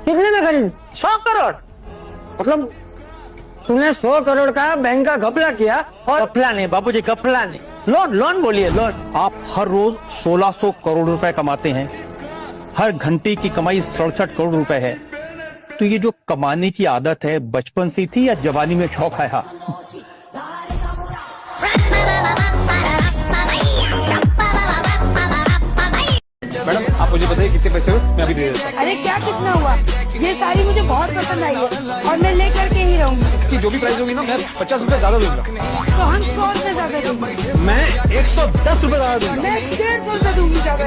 कितने में खरीद? 100 करोड़। मतलब तूने 100 करोड़ का बैंक का घपला किया और घपला नहीं बाबूजी, घपला नहीं, लोन लोन बोलिए, लोन। आप हर रोज 1600 करोड़ रुपए कमाते हैं, हर घंटे की कमाई 67 करोड़ रुपए है। तो ये जो कमाने की आदत है बचपन से थी या जवानी में शौक आया? मैडम आप मुझे बताइए कितने पैसे हुए, मैं अभी दे देता हूँ। अरे क्या कितना हुआ? ये साड़ी मुझे बहुत पसंद आई है और मैं लेकर के ही रहूंगी। इसकी जो भी प्राइस होगी ना, मैं 50 रुपए ज्यादा दूंगा। तो हम 100 रुपए ज्यादा देंगे। मैं 110 रुपए ज्यादा दूंगा। मैं 150 रुपए दूंगी ज्यादा।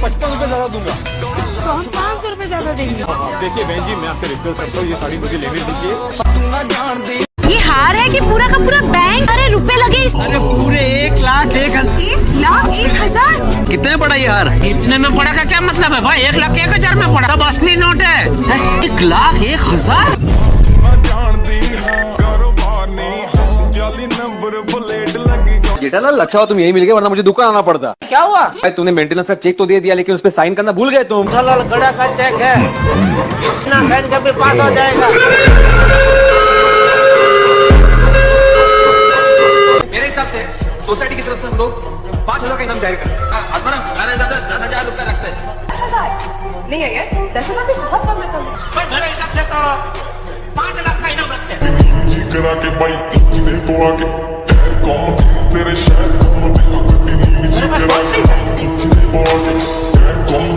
55 रुपए ज्यादा दूंगा। तो हम 500 रुपए ज्यादा देंगे। देखिए बहन जी, मैं आपसे रिक्वेस्ट करता हूँ, ये साड़ी मुझे लेने दीजिए। ये हार है कि पूरा का पूरा बैंक? अरे रुपए लगे अरे पूरे 1,01,000। कितने में पड़ा ये हार? इतने में पड़ा का क्या मतलब है भाई? 1,01,000 में पड़ा। सब असली नोट है। 1,01,000? जेठालाल अच्छा हो तुम यही मिल गए, वरना मुझे दुकान आना पड़ता। क्या हुआ? भाई तूने मेंटेनेंस का चेक तो दे दिया, लेकिन उस पर साइन करना भूल गए तुम। जेठालाल गड़ा का चेक है ना, साइन करके पास हो जाएगा। मेरे हिसाब से सोसाइटी की तरफ से हम लोग 5,000 का इनाम जारी करें। मेरे ज्यादा 10,000 रुपए रखते हैं। 10,000 नहीं है यार, 10,000 भी बहुत कम रकम है। मेरे हिसाब से तो 5 लाख का इनाम रखते हैं। करा के भाई जिने तो आके कौन तेरे शहर कौन देखा नीचे करा के जिने तो आके कौन।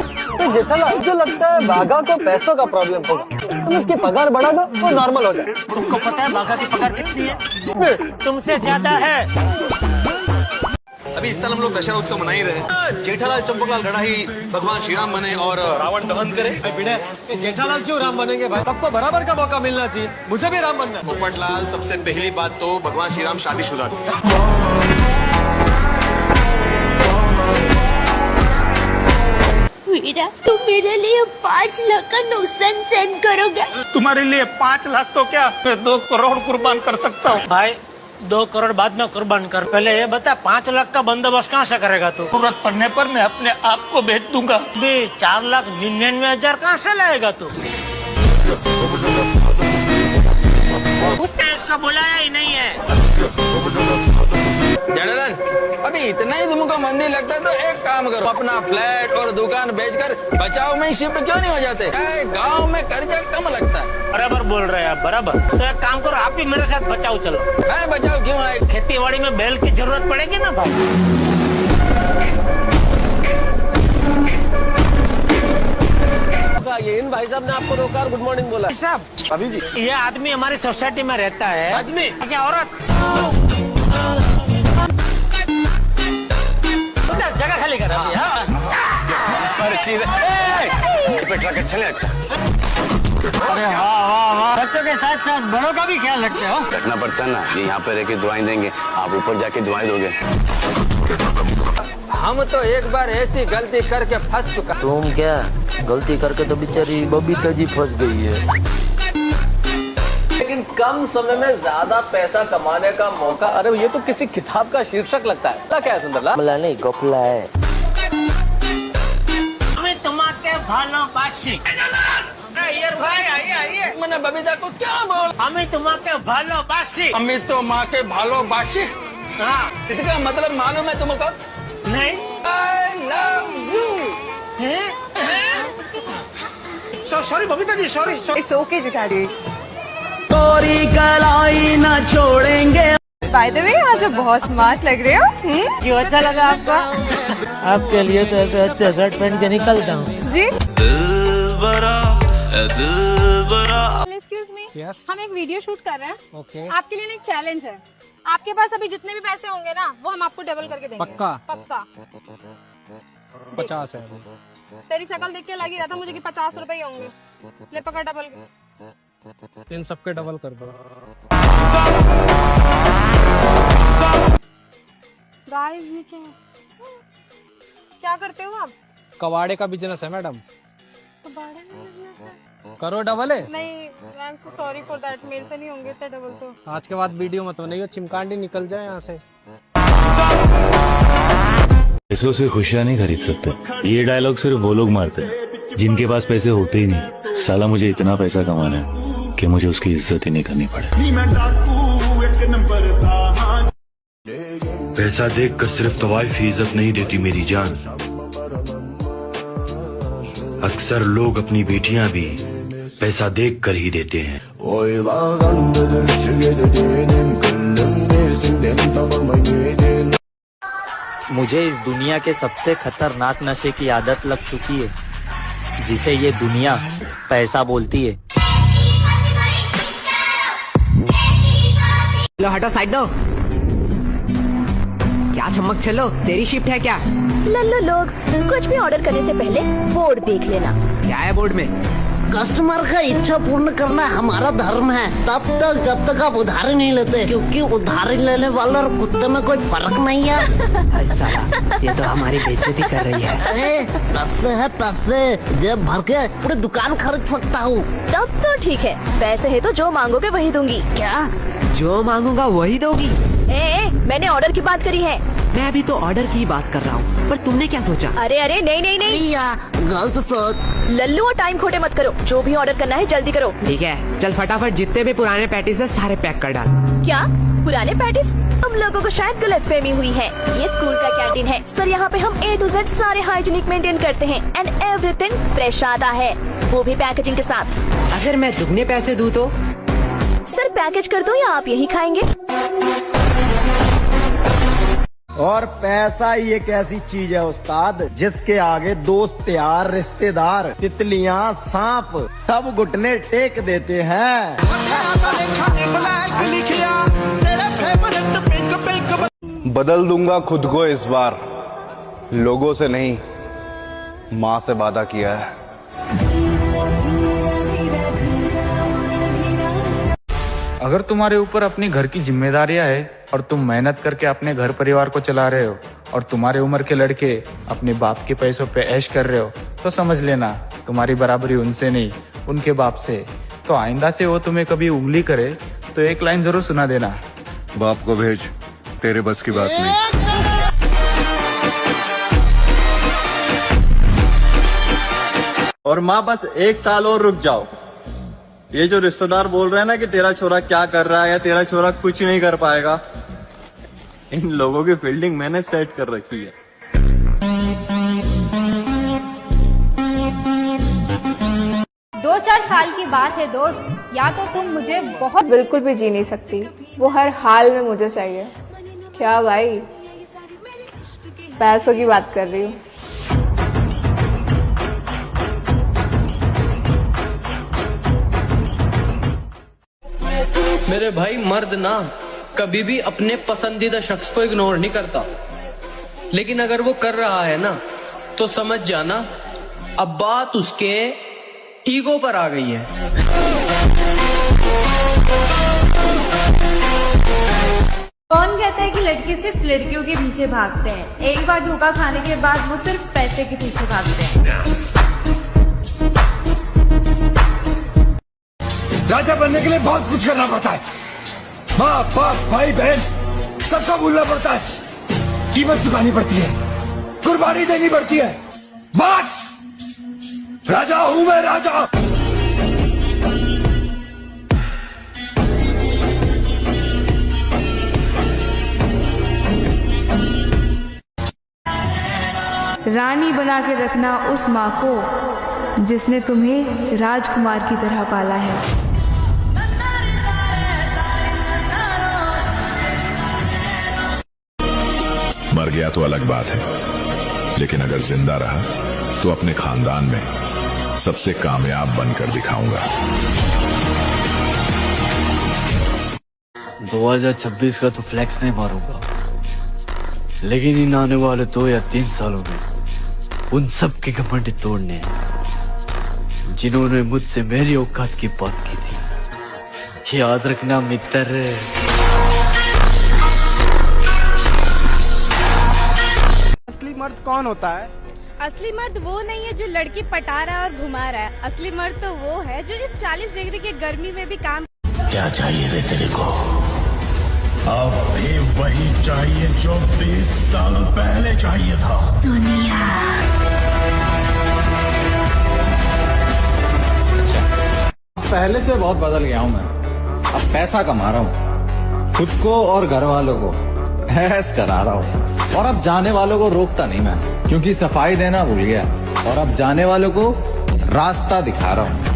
जेठालाल मुझे लगता है बाघा को पैसों का प्रॉब्लम होगा, तुम इसकी पगार बढ़ा दो वो नॉर्मल हो जाए। तुमको पता है बाघा की पगार कितनी है? तुमसे ज्यादा है। अभी इस साल हम लोग दशहरा उत्सव मना ही रहे। जेठालाल चंपकलाल गड़ा ही भगवान श्री राम बने और रावण दहन करे। जेठालाल क्यों राम बनेंगे भाई? सबको बराबर का मौका मिलना चाहिए, मुझे भी राम बनना है। पोपटलाल, सबसे पहली बात तो भगवान श्री राम शादीशुदा थे। वीरा, तुम मेरे लिए 5 लाख का नुकसान सेंड करोगे? तुम्हारे लिए 5 लाख तो क्या, मैं 2 करोड़ कुर्बान कर सकता हूँ। भाई 2 करोड़ बाद में कुर्बान कर, पहले ये बता 5 लाख का बंदोबस्त कहाँ से करेगा तू? जरूरत पड़ने पर मैं अपने आप को बेच दूंगा। 4,99,000 कहाँ से लाएगा तू? उसने इसको बुलाया ही नहीं है। जेठालाल अभी इतना ही तुमको मंदी लगता है तो एक काम करो, अपना फ्लैट और दुकान बेचकर बचाव में शिफ्ट क्यों नहीं हो जाते? गांव में कर्जा कम लगता है। बराबर बोल रहे हैं आप, बराबर। तो एक काम करो, आप भी मेरे साथ बचाओ चलो। है बचाओ क्यों आए? खेती बाड़ी में बैल की जरूरत पड़ेगी ना भाई। ये इन भाई साहब ने आपको रोका और गुड मॉर्निंग बोला। साहब अभी जी ये आदमी हमारी सोसाइटी में रहता है। आदमी क्या औरत? जगह खाली कर अभी। अरे वाह वाह वाह, बच्चों के साथ साथ बड़ों का भी ख्याल रखते हो। रखना पड़ता है ना, ये यहाँ पे रह के दुआएं देंगे, आप ऊपर जाके दुआएं दोगे। हम तो एक बार ऐसी गलती करके फंस चुका। तुम क्या गलती करके तो बेचारी बबीता जी फंस गई है। लेकिन कम समय में ज्यादा पैसा कमाने का मौका, अरे ये तो किसी किताब का शीर्षक लगता है। क्या है सुंदरलाल? गपला नहीं गपला है। हमें तुम्हारे भालोबासी। भाई आइए आइए। मैंने बबीता को क्या बोल? हमें तुम्हारे भालोबासी। अमित तो माँ के भालोबासी। हाँ इसका मतलब मालूम है तुमको? नहीं। I love you। Sorry Babita ji, sorry. It's okay Jethaji. कोरी कलाई ना छोड़ेंगे। बाय द वे आज आप बहुत स्मार्ट लग रहे हो। क्यों अच्छा लगा आपका? आपके लिए तो ऐसे अच्छे शर्ट पहन के निकलता हूँ जी। एक्सक्यूज मी, हम एक वीडियो शूट कर रहे हैं। आपके लिए एक चैलेंज है। आपके पास अभी जितने भी पैसे होंगे ना, वो हम आपको डबल करके देंगे। पक्का? पक्का। 50 है। तेरी शक्ल देख के लग ही रहा था मुझे कि 50 रुपए ही होंगे। ले पकड़ डबल। इन सबके डबल कर दो। गाइस ये क्या करते हो आप? कबाड़े का बिजनेस है मैडम। कबाड़े में business है? करो डबल है। नहीं, I am so sorry for that, मेरे से नहीं होंगे इतने डबल तो। आज के बाद वीडियो मत बनाइए, चिमकांडी निकल जाए यहाँ से। पैसों से खुशियां नहीं खरीद सकते, ये डायलॉग सिर्फ वो लोग मारते हैं जिनके पास पैसे होते ही नहीं, साला मुझे इतना पैसा कमाना है कि मुझे उसकी इज्जत ही नहीं करनी पड़े। पैसा देख कर सिर्फ तवाइफ ही इज्जत नहीं देती मेरी जान, अक्सर लोग अपनी बेटियां भी पैसा देख कर ही देते हैं। मुझे इस दुनिया के सबसे खतरनाक नशे की आदत लग चुकी है, जिसे ये दुनिया पैसा बोलती है। लो हटो, साइड दो। क्या चमक चलो, तेरी शिफ्ट है क्या? लल्लू लोग, कुछ भी ऑर्डर करने से पहले बोर्ड देख लेना। क्या है बोर्ड में? कस्टमर का इच्छा पूर्ण करना हमारा धर्म है, तब तक जब तक आप उधारी नहीं लेते, क्योंकि उधारी लेने वाले और कुत्ते में कोई फर्क नहीं है। साला, ये तो हमारी बेइज्जती कर रही है। अरे पैसे है पैसे, जेब भर के पूरी दुकान खरीद सकता हूँ। तब तो ठीक है, पैसे है तो जो मांगोगे वही दूंगी। क्या? जो मांगूंगा वही दोगी? मैंने ऑर्डर की बात करी है। मैं अभी तो ऑर्डर की बात कर रहा हूँ, पर तुमने क्या सोचा? अरे अरे नहीं नहीं नहीं, गलत सोच। लल्लू और टाइम खोटे मत करो, जो भी ऑर्डर करना है जल्दी करो। ठीक है, चल फटाफट जितने भी पुराने पैटीज है सारे पैक कर डाल। क्या पुराने पैटीज? तुम लोगों को शायद गलतफहमी हुई है, ये स्कूल का कैंटीन है सर, यहाँ पे हम A to Z सारे हाइजीनिक मेंटेन करते हैं एंड एवरीथिंग फ्रेश आता है, वो भी पैकेजिंग के साथ। अगर मैं दुगने पैसे दूँ तो? सर पैकेज कर दो या आप यही खाएंगे? और पैसा ही एक ऐसी चीज है उस्ताद, जिसके आगे दोस्त यार रिश्तेदार तितलियां सांप सब घुटने टेक देते हैं। बदल दूंगा खुद को इस बार, लोगों से नहीं माँ से वादा किया है। अगर तुम्हारे ऊपर अपनी घर की जिम्मेदारियां है और तुम मेहनत करके अपने घर परिवार को चला रहे हो और तुम्हारे उम्र के लड़के अपने बाप के पैसों पे ऐश कर रहे हो, तो समझ लेना तुम्हारी बराबरी उनसे नहीं उनके बाप से। तो आइंदा से वो तुम्हें कभी उंगली करे तो एक लाइन जरूर सुना देना, बाप को भेज, तेरे बस की बात नहीं। और माँ बस 1 साल और रुक जाओ। ये जो रिश्तेदार बोल रहे हैं ना कि तेरा छोरा क्या कर रहा है या तेरा छोरा कुछ नहीं कर पाएगा, इन लोगों की फील्डिंग मैंने सेट कर रखी है। दो चार साल की बात है दोस्त, या तो तुम मुझे बहुत बिल्कुल भी जी नहीं सकती, वो हर हाल में मुझे चाहिए। क्या भाई, पैसों की बात कर रही हूँ। मेरे भाई, मर्द ना कभी भी अपने पसंदीदा शख्स को इग्नोर नहीं करता, लेकिन अगर वो कर रहा है ना तो समझ जाना अब बात उसके ईगो पर आ गई है। कौन कहता है कि लड़के सिर्फ लड़कियों के पीछे भागते हैं? एक बार धोखा खाने के बाद वो सिर्फ पैसे के पीछे भागते हैं। राजा बनने के लिए बहुत कुछ करना पड़ता है, माँ बाप भाई बहन सबका भूलना पड़ता है, कीमत चुकानी पड़ती है, कुर्बानी देनी पड़ती है। बस राजा हूं मैं, राजा। रानी बना के रखना उस माँ को जिसने तुम्हें राजकुमार की तरह पाला है। मर गया तो अलग बात है, लेकिन अगर जिंदा रहा तो अपने खानदान में सबसे कामयाब बनकर दिखाऊंगा। 2026 का तो फ्लैक्स नहीं मारूंगा, लेकिन इन आने वाले 2 या 3 सालों में उन सब के घमंड तोड़ने हैं जिन्होंने मुझसे मेरी औकात की बात की थी। याद रखना मित्र। असली मर्द कौन होता है? असली मर्द वो नहीं है जो लड़की पटा रहा है और घुमा रहा है। असली मर्द तो वो है जो इस 40 डिग्री की गर्मी में भी काम। क्या चाहिए रे तेरे को? अब भी वही चाहिए जो 20 साल पहले चाहिए था। दुनिया पहले से बहुत बदल गया हूँ मैं। अब पैसा कमा रहा हूँ, खुद को और घर वालों को ऐश करा रहा हूँ, और अब जाने वालों को रोकता नहीं मैं, क्योंकि सफाई देना भूल गया, और अब जाने वालों को रास्ता दिखा रहा हूँ।